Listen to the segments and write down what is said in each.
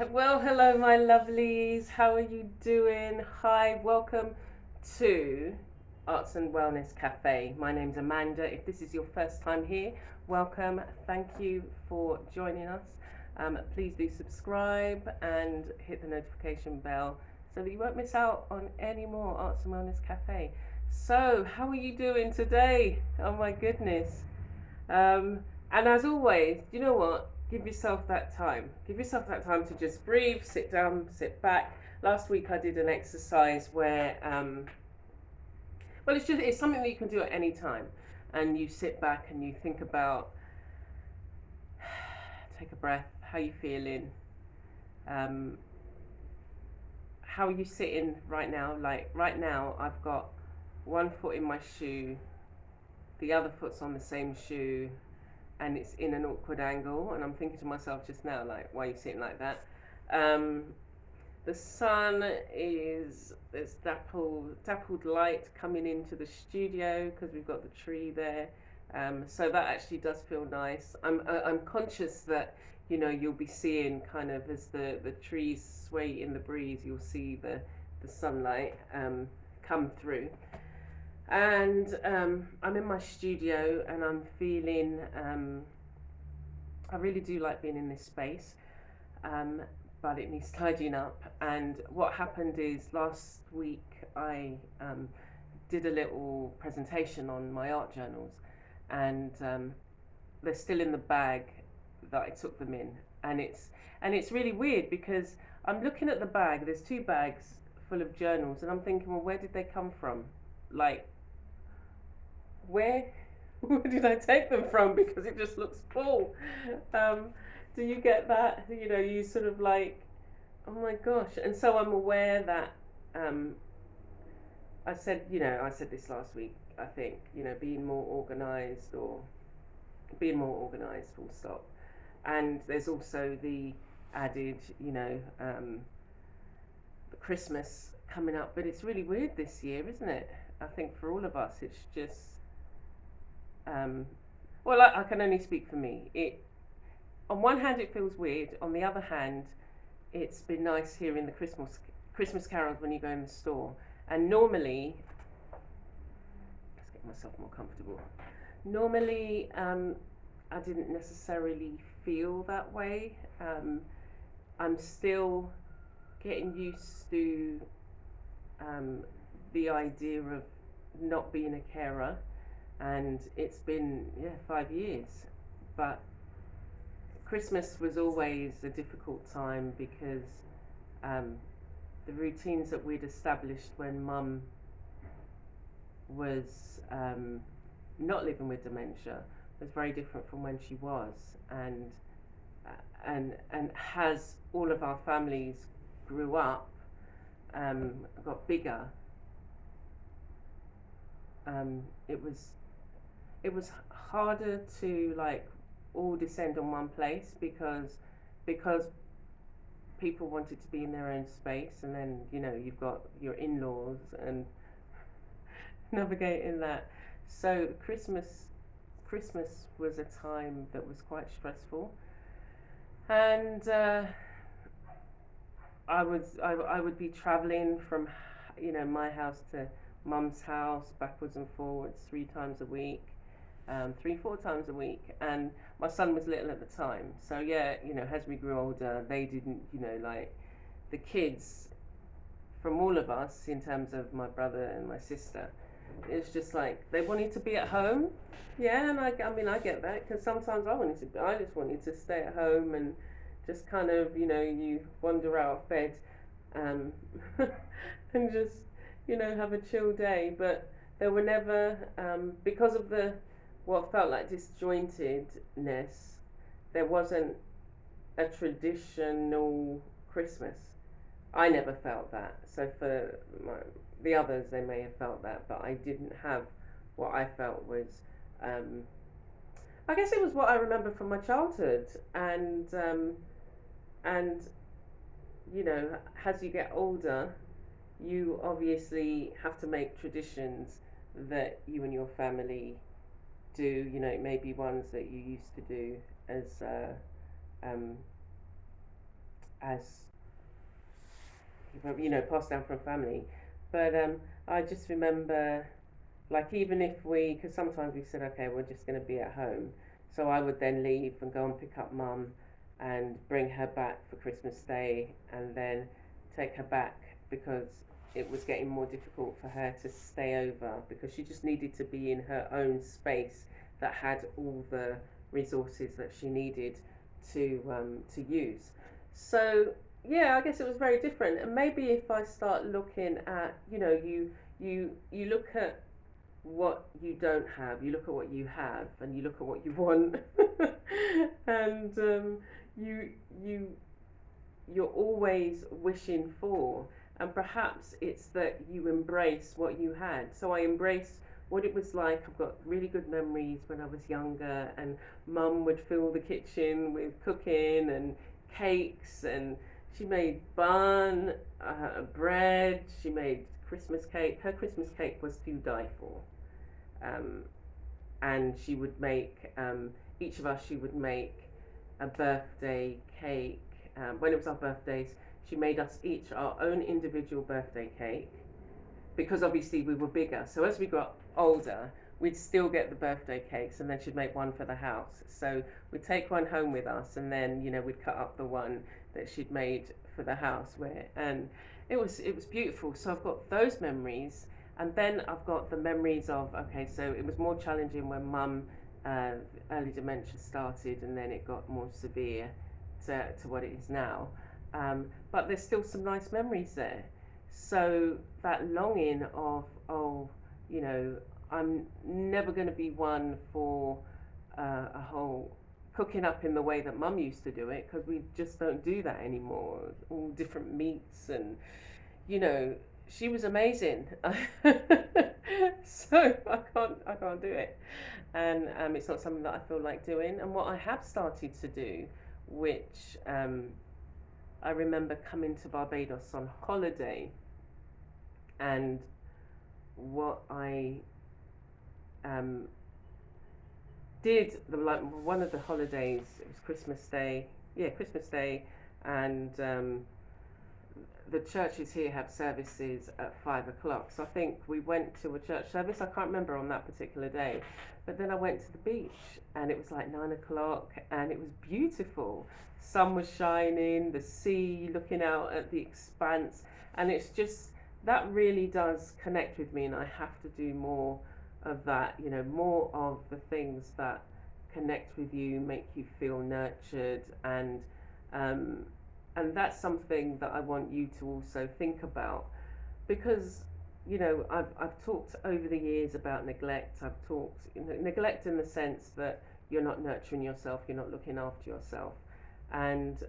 Well, hello, my lovelies. How are you doing? Hi, welcome to Arts and Wellness Cafe. My name's Amanda. If this is your first time here, welcome. Thank you for joining us. Please do subscribe and hit the notification bell so that you won't miss out on any more Arts and Wellness Cafe. So, how are you doing today? Oh my goodness. Um, and as always, you know what? Give yourself that time. Give yourself that time to just breathe, sit down, sit back. Last week I did an exercise where, well, it's something that you can do at any time, and you sit back and you think about, take a breath. How you feeling? Um, how are you sitting right now? Like right now, I've got one foot in my shoe, the other foot's on the same shoe, and it's in an awkward angle, and I'm thinking to myself just now, like, why are you sitting like that? Um, the sun is, there's dappled light coming into the studio because we've got the tree there. So that actually does feel nice. I'm conscious that you'll be seeing kind of as the trees sway in the breeze, you'll see the sunlight come through. And I'm in my studio and I'm feeling, I really do like being in this space, um, but it needs tidying up. And what happened is last week I did a little presentation on my art journals, and they're still in the bag that I took them in. And it's really weird because I'm looking at the bag, there's two bags full of journals, and I'm thinking, well, where did they come from? Like, where where did I take them from? Because it just looks full. Um, do you get that? You sort of like, oh my gosh. And so I'm aware that um, I said this last week. I think being more organised or being more organised, full stop. And there's also the added, the Christmas coming up. But it's really weird this year, isn't it? I think for all of us, it's just um, well, I can only speak for me. It On one hand, it feels weird. On the other hand, it's been nice hearing the Christmas carols when you go in the store. And normally, let's get myself more comfortable. Normally, I didn't necessarily feel that way. I'm still getting used to um, the idea of not being a carer, and it's been 5 years, but Christmas was always a difficult time because um, the routines that we'd established when Mum was not living with dementia was very different from when she was, and and as all of our families grew up, got bigger, um, it was it was harder to like all descend on one place because people wanted to be in their own space, and then you've got your in-laws and navigating that. So Christmas was a time that was quite stressful, and I would be traveling from my house to Mum's house backwards and forwards 3 times a week, 3 4 times a week, and my son was little at the time. So yeah, as we grew older, they didn't, like the kids from all of us, in terms of my brother and my sister, it's just like they wanted to be at home. Yeah, and I mean, I get that because sometimes I just wanted to stay at home and just kind of, you wander out of bed, um, and just, have a chill day. But there were never, because of the what felt like disjointedness, there wasn't a traditional Christmas. I never felt that. So for the others, they may have felt that, but I didn't have what I felt was. Um, I guess it was what I remember from my childhood, and as you get older, you obviously have to make traditions that you and your family do. Maybe ones that you used to do as um, as passed down from family. But I just remember, like, even if because sometimes we said, okay, we're just going to be at home. So I would then leave and go and pick up mum and bring her back for Christmas Day and then take her back because it was getting more difficult for her to stay over because she just needed to be in her own space that had all the resources that she needed to use. So yeah, I guess it was very different. And maybe if I start looking at, you look at what you don't have, you look at what you have, and you look at what you want, and you you you're always wishing for, and perhaps it's that you embrace what you had. So I embrace what it was like. I've got really good memories when I was younger, and mum would fill the kitchen with cooking and cakes, and she made bun, bread, she made Christmas cake. Her Christmas cake was to die for. Um, and she would make, each of us, she would make a birthday cake. When it was our birthdays, she made us each our own individual birthday cake because obviously we were bigger. So as we got older, we'd still get the birthday cakes, and then she'd make one for the house. So we'd take one home with us, and then we'd cut up the one that she'd made for the house. And it was beautiful. So I've got those memories, and then I've got the memories of, okay, so it was more challenging when mum early dementia started, and then it got more severe to what it is now. But there's still some nice memories there. So that longing of, oh, I'm never going to be one for a whole cooking up in the way that mum used to do it, because we just don't do that anymore. All different meats, and she was amazing. So I can't do it, and it's not something that I feel like doing. And what I have started to do, which I remember coming to Barbados on holiday, and what I did, like one of the holidays, it was Christmas Day, Christmas Day, and the churches here have services at 5 o'clock. So I think we went to a church service. I can't remember on that particular day, but then I went to the beach, and it was like 9 o'clock, and it was beautiful. Sun was shining, the sea, looking out at the expanse, and it's just, that really does connect with me, and I have to do more of that. More of the things that connect with you, make you feel nurtured, um, and that's something that I want you to also think about, because I've talked over the years about neglect. I've talked neglect in the sense that you're not nurturing yourself, you're not looking after yourself, and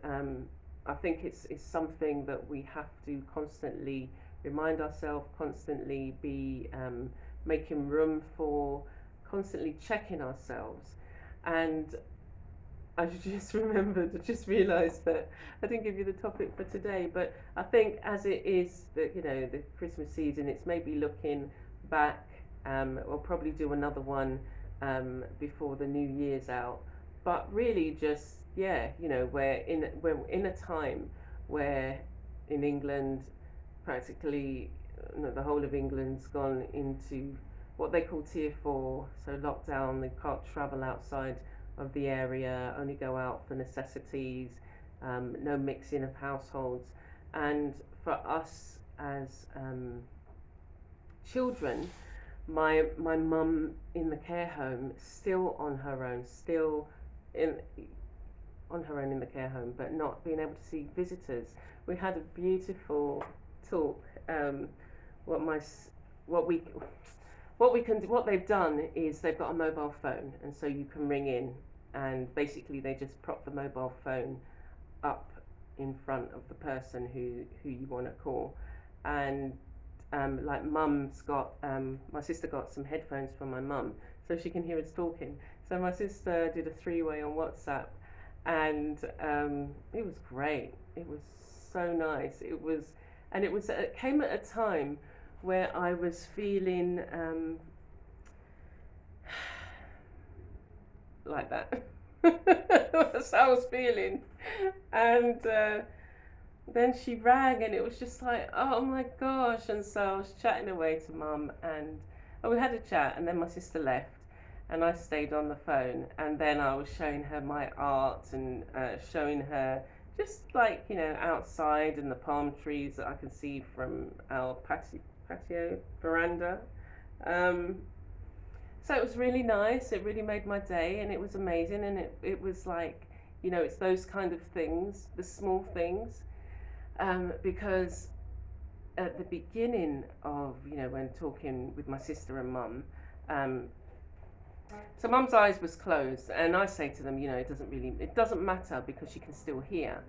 I think it's something that we have to constantly remind ourselves, constantly be making room for, constantly checking ourselves. And I just realised that I didn't give you the topic for today, but I think as it is the Christmas season, it's maybe looking back. We'll probably do another one before the New Year's out, but really just we're in a time where in England, practically the whole of England's gone into what they call tier 4, so lockdown. They can't travel outside of the area, only go out for necessities, no mixing of households. And for us as children, my mum in the care home, still on her own, in the care home, but not being able to see visitors. We had a beautiful talk. What my what we what they've done is they've got a mobile phone, and so you can ring in, and basically they just prop the mobile phone up in front of the person who you want to call. And like mum's got my sister got some headphones for my mum so she can hear us talking. So my sister did a 3-way on WhatsApp, and it was great. It was so nice. It came at a time where I was feeling like that. That's how I was feeling, and then she rang, and it was just like, oh my gosh. And so I was chatting away to mum, and we had a chat, and then my sister left, and I stayed on the phone, and then I was showing her my art, and showing her just like, outside, and the palm trees that I can see from our patio veranda. um, so it was really nice. It really made my day, and it was amazing. And it was like, it's those kind of things, the small things. Because at the beginning of, when talking with my sister and mum, um, so mum's eyes was closed, and I say to them, it doesn't matter because she can still hear.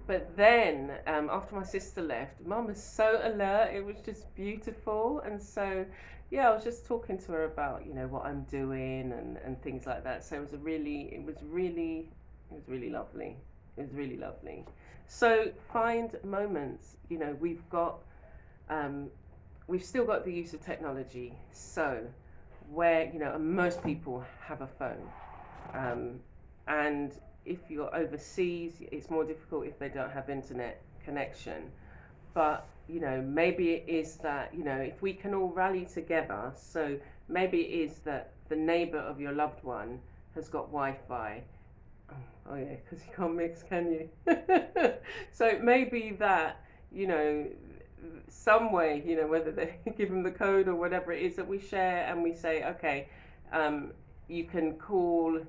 But then, after my sister left, mum was so alert. It was just beautiful. And so, yeah, I was just talking to her about, what I'm doing, and things like that. So it was really lovely. It was really lovely. So find moments. Um, we've still got the use of technology. So where, most people have a phone. And if you're overseas, it's more difficult if they don't have internet connection. But, maybe it is that, if we can all rally together, so maybe it is that the neighbour of your loved one has got Wi-Fi. Oh yeah, because you can't mix, can you? So it may be that, you know, some way, whether they give them the code or whatever it is that we share, and we say, okay, you can call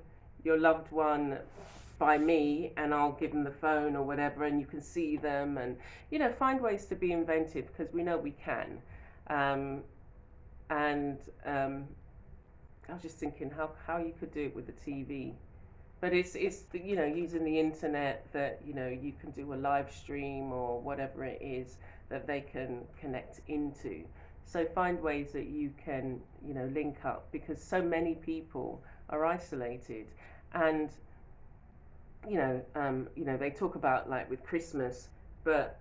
your loved one by me, and I'll give them the phone or whatever, and you can see them, and find ways to be inventive, because we know we can. Um, and I was just thinking how you could do it with the TV. But it's using the internet, that you can do a live stream or whatever it is that they can connect into. So find ways that you can link up, because so many people are isolated. And they talk about, like, with Christmas, but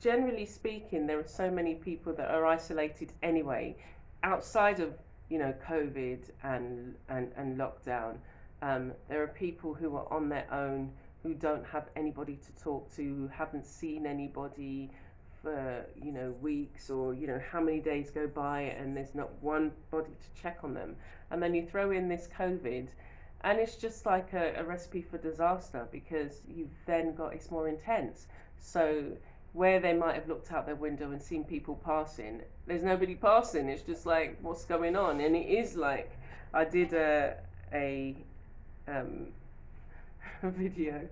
generally speaking, there are so many people that are isolated anyway, outside of COVID and lockdown. There are people who are on their own, who don't have anybody to talk to, who haven't seen anybody for weeks, or how many days go by and there's not one body to check on them. And then you throw in this COVID, and it's just like a recipe for disaster, because you've then got, it's more intense. So where they might have looked out their window and seen people passing, there's nobody passing. It's just like, what's going on? And it is like, I did a um, video,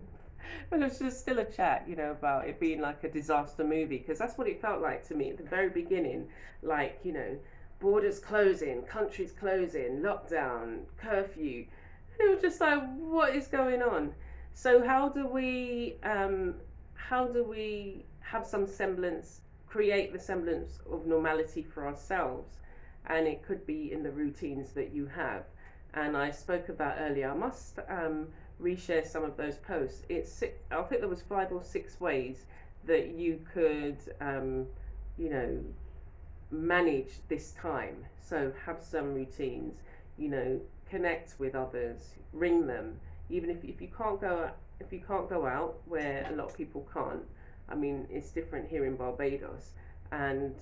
but it's just still a chat, about it being like a disaster movie, because that's what it felt like to me at the very beginning. Like, borders closing, countries closing, lockdown, curfew. It was just like, what is going on? So how do we have some semblance, create the semblance of normality for ourselves? And it could be in the routines that you have. And I spoke about earlier. I must reshare some of those posts. I think there was 5 or 6 ways that you could, manage this time. So have some routines. Connect with others, ring them. Even if you can't go out, where a lot of people can't. I mean, it's different here in Barbados, and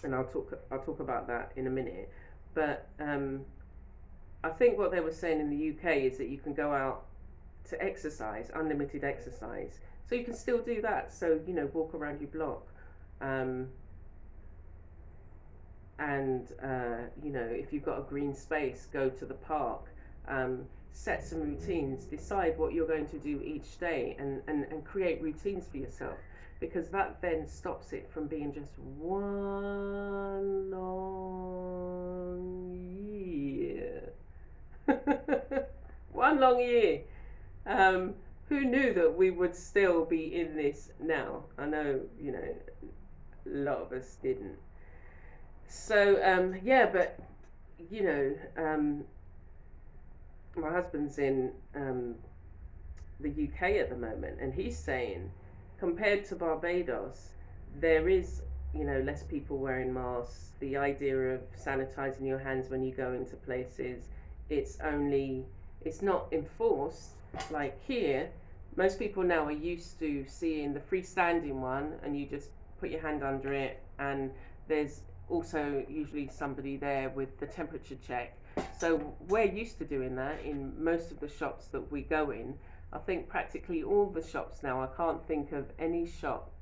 I'll talk about that in a minute. But I think what they were saying in the UK is that you can go out to exercise, unlimited exercise. So you can still do that. So walk around your block, and if you've got a green space, go to the park. Set some routines. Decide what you're going to do each day, and create routines for yourself, because that then stops it from being just one long year. One long year. Who knew that we would still be in this now? I know, a lot of us didn't. So, yeah, but, my husband's in the UK at the moment, and he's saying, compared to Barbados, there is, less people wearing masks. The idea of sanitizing your hands when you go into places, it's not enforced like here, most people now are used to seeing the freestanding one, and you just put your hand under it, and there's also usually somebody there with the temperature check. So we're used to doing that in most of the shops that we go in. I think practically all the shops now, I can't think of any shop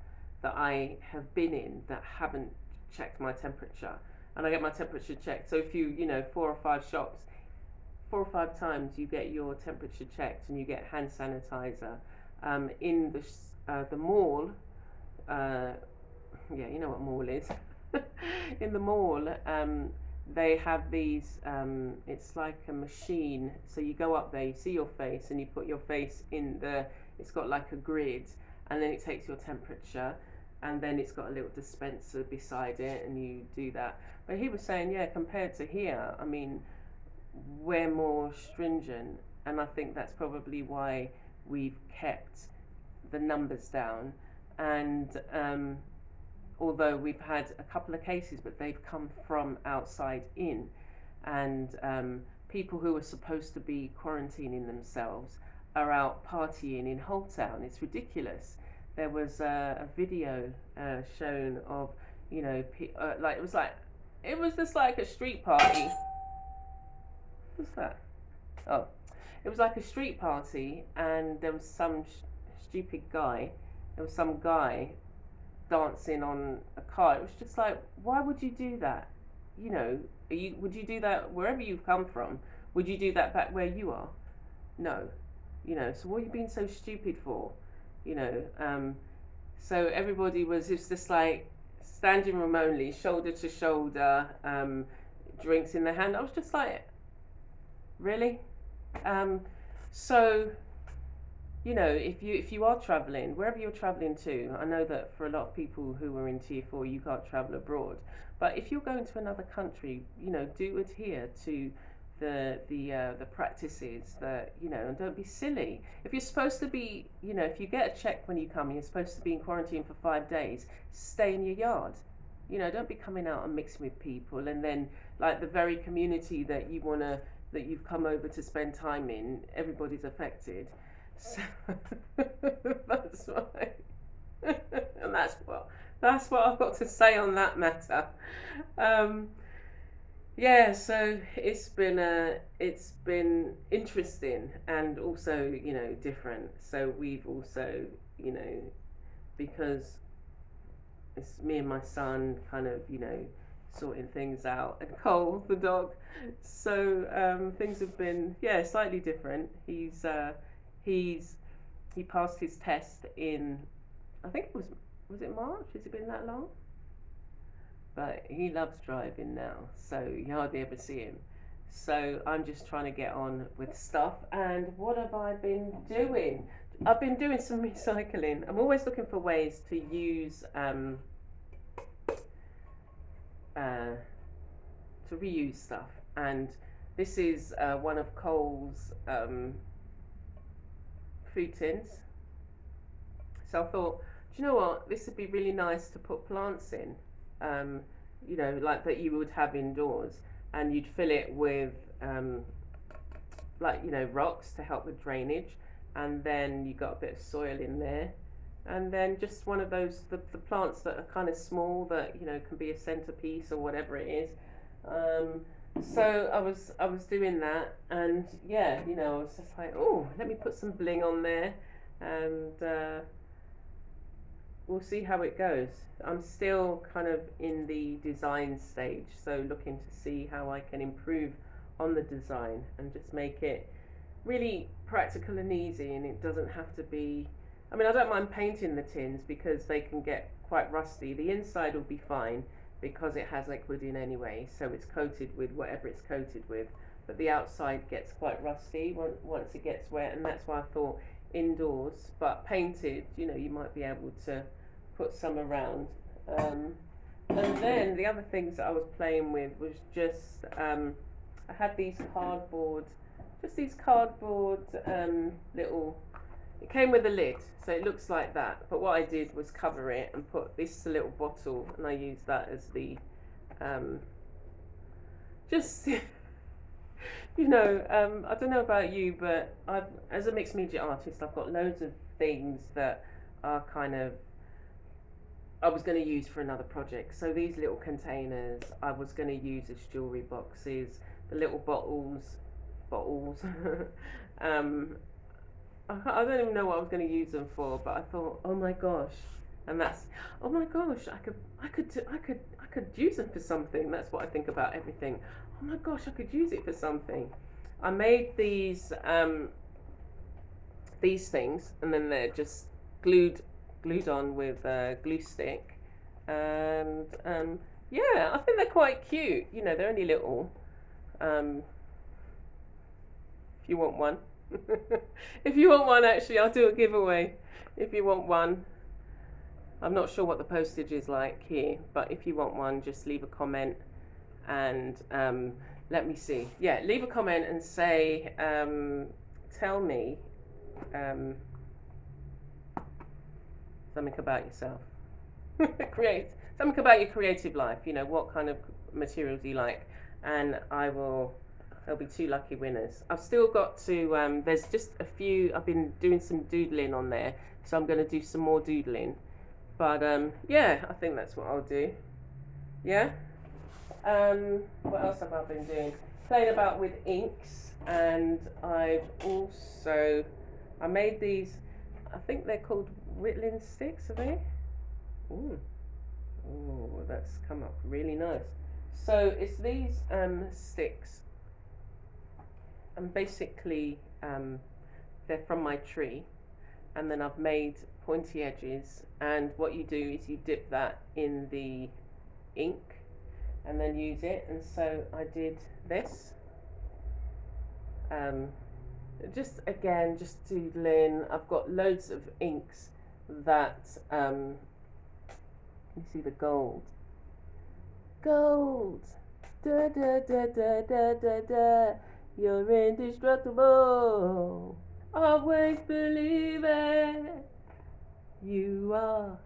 that I have been in that haven't checked my temperature. And I get my temperature checked. So if you, 4 or 5 shops, 4 or 5 times you get your temperature checked, and you get hand sanitizer. In the mall, yeah, you know what mall is. In the mall, they have these. It's like a machine. So you go up there, you see your face, and you put your face in the. It's got like a grid, and then it takes your temperature, and then it's got a little dispenser beside it, and you do that. But he was saying, yeah, compared to here, I mean, we're more stringent, and I think that's probably why we've kept the numbers down. And although we've had a couple of cases, but they've come from outside in, and people who are supposed to be quarantining themselves are out partying in Whole Town. It's ridiculous. There was a video shown of, like it was just like a street party. What's that? Oh, it was like a street party, and there was some stupid guy. There was some guy dancing on a car. It was just like, why would you do that? Would you do that wherever you've come from? Would you do that back where you are? No. So what are you being so stupid for? So everybody was just like standing room only, shoulder to shoulder, drinks in their hand. I was just like, really? So if you are traveling, wherever you're traveling to, I know that for a lot of people who are in tier 4, you can't travel abroad. But if you're going to another country, do adhere to the practices that, and don't be silly. If you're supposed to be, if you get a check when you come, you're supposed to be in quarantine for 5 days, stay in your yard. Don't be coming out and mixing with people, and then like the very community that you've come over to spend time in, everybody's affected. So that's why, and that's what I've got to say on that matter. Yeah, so it's been interesting, and also different. So we've also because it's me and my son kind of sorting things out, and Cole the dog. So things have been slightly different. He passed his test in, I think it was it March? Has it been that long? But he loves driving now, so you hardly ever see him. So I'm just trying to get on with stuff. And what have I been doing? I've been doing some recycling. I'm always looking for ways to use to reuse stuff. And this is one of Cole's food tins. So I thought, do you know what? This would be really nice to put plants in. Like that you would have indoors, and you'd fill it with rocks to help with drainage, and then you got a bit of soil in there, and then just one of those the plants that are kind of small that can be a centerpiece or whatever it is. So I was doing that, and I was just like, oh, let me put some bling on there, and we'll see how it goes. I'm still kind of in the design stage, so looking to see how I can improve on the design and just make it really practical and easy, and it doesn't have to be, I don't mind painting the tins because they can get quite rusty. The inside will be fine because it has liquid in anyway, so it's coated with whatever it's coated with, but the outside gets quite rusty once it gets wet, and that's why I thought indoors, but painted, you might be able to put some around. And then the other things that I was playing with was just I had these cardboard little, it came with a lid, so it looks like that, but what I did was cover it and put this little bottle, and I used that as the just I don't know about you, but as a mixed media artist, I've got loads of things that are kind of I was going to use for another project. So these little containers I was going to use as jewelry boxes, the little bottles. um, I don't even know what I was going to use them for, but I thought, oh my gosh, and that's, oh my gosh, I could use them for something. That's what I think about everything. Oh my gosh, I could use it for something. I made these things, and then they're just glued on with a glue stick, and yeah, I think they're quite cute. They're only little. Um, if you want one, if you want one, actually, I'll do a giveaway. If you want one, I'm not sure what the postage is like here, but if you want one, just leave a comment and let me see. Yeah, leave a comment and say, tell me um, something about yourself. Create something about your creative life. What kind of materials do you like, and there'll be two lucky winners. I've still got to. There's just a few. I've been doing some doodling on there, so I'm going to do some more doodling. But yeah, I think that's what I'll do. Yeah. What else have I been doing? Playing about with inks, and I made these. I think they're called whittling sticks. Are they? Ooh. Oh, that's come up really nice. So it's these sticks, and basically they're from my tree, and then I've made pointy edges. And what you do is you dip that in the ink, and then use it. And so I did this. Um, just doodling. I've got loads of inks that you see the gold. Gold. Da da da da da da da. You're indestructible. Always believe it. You are.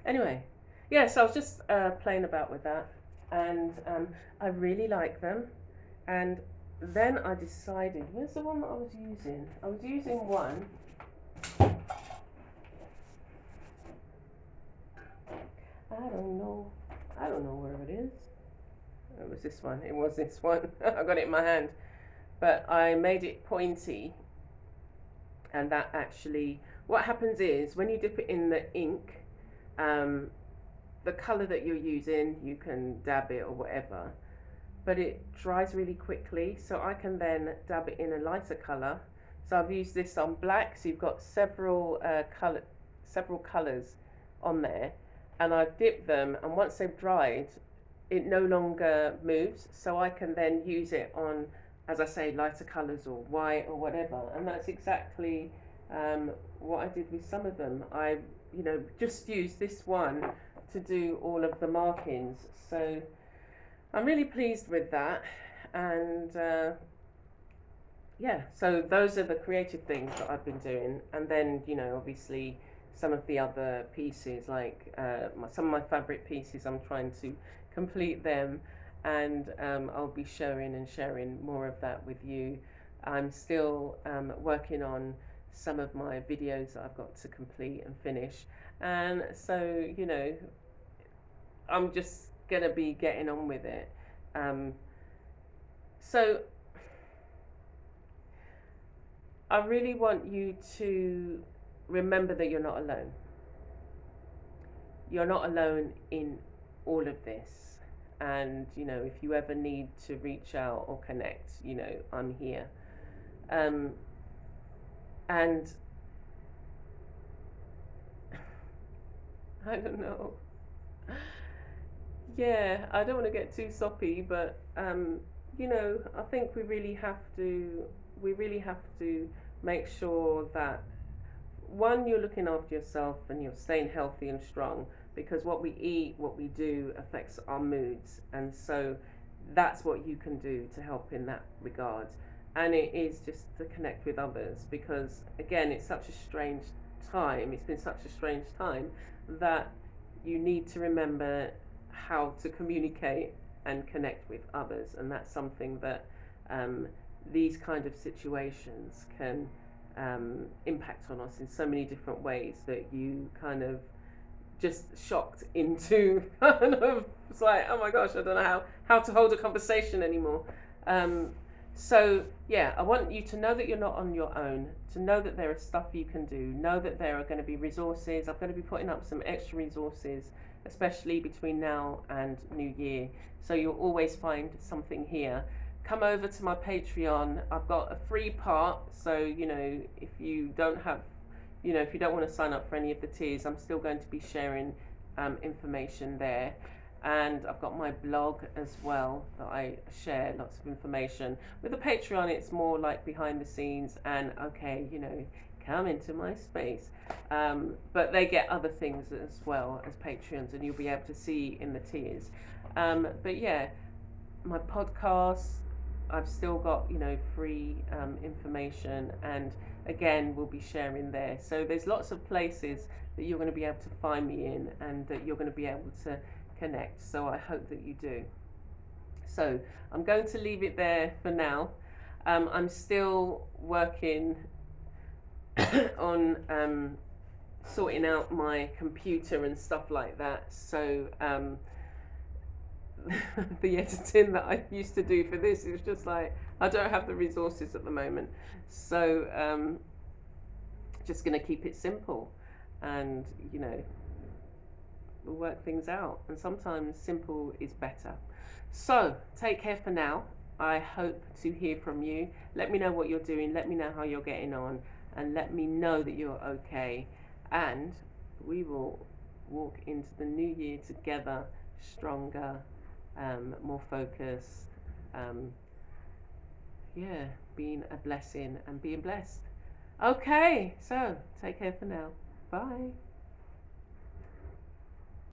Anyway, yes, I was just playing about with that, and I really like them. And then I decided, where's the one that I was using? I was using one. I don't know where it is. It was this one. It was this one. I got it in my hand. But I made it pointy, and that actually, what happens is when you dip it in the ink, the colour that you're using, you can dab it or whatever, but it dries really quickly, so I can then dab it in a lighter colour. So I've used this on black, so you've got several colours on there, and I've dipped them, and once they've dried, it no longer moves, so I can then use it on, as I say, lighter colours or white or whatever. And that's exactly what I did with some of them. I just used this one to do all of the markings, so I'm really pleased with that. And yeah, so those are the creative things that I've been doing. And then obviously some of the other pieces, like some of my fabric pieces, I'm trying to complete them, and I'll be showing and sharing more of that with you. I'm still working on some of my videos that I've got to complete and finish, and so I'm just gonna be getting on with it. So I really want you to remember that you're not alone. You're not alone in all of this. And if you ever need to reach out or connect, I'm here. And I don't know. Yeah, I don't want to get too soppy, but I think we really have to make sure that, one, you're looking after yourself and you're staying healthy and strong, because what we eat, what we do affects our moods, and so that's what you can do to help in that regard. And it is just to connect with others, because again, it's such a strange time. It's been such a strange time that you need to remember how to communicate and connect with others, and that's something that um, these kind of situations can impact on us in so many different ways that you kind of just shocked into kind of, it's like, oh my gosh, I don't know how to hold a conversation anymore. Um, so yeah, I want you to know that you're not on your own, to know that there is stuff you can do, know that there are going to be resources. I'm going to be putting up some extra resources, especially between now and New Year. So you'll always find something here. Come over to my Patreon. I've got a free part, so if you don't have, if you don't want to sign up for any of the tiers, I'm still going to be sharing information there. And I've got my blog as well that I share lots of information. With the Patreon, it's more like behind the scenes and okay, come into my space. But they get other things as well as Patreons, and you'll be able to see in the tiers. But yeah, my podcast, I've still got free information, and again we'll be sharing there. So there's lots of places that you're going to be able to find me in, and that you're going to be able to connect. So I hope that you do. So I'm going to leave it there for now. I'm still working on sorting out my computer and stuff like that. So the editing that I used to do for this is just like, I don't have the resources at the moment. So just going to keep it simple, and we'll work things out. And sometimes simple is better. So take care for now. I hope to hear from you. Let me know what you're doing. Let me know how you're getting on, and let me know that you're okay. And we will walk into the new year together, stronger, more focused, being a blessing and being blessed. Okay, so take care for now. Bye.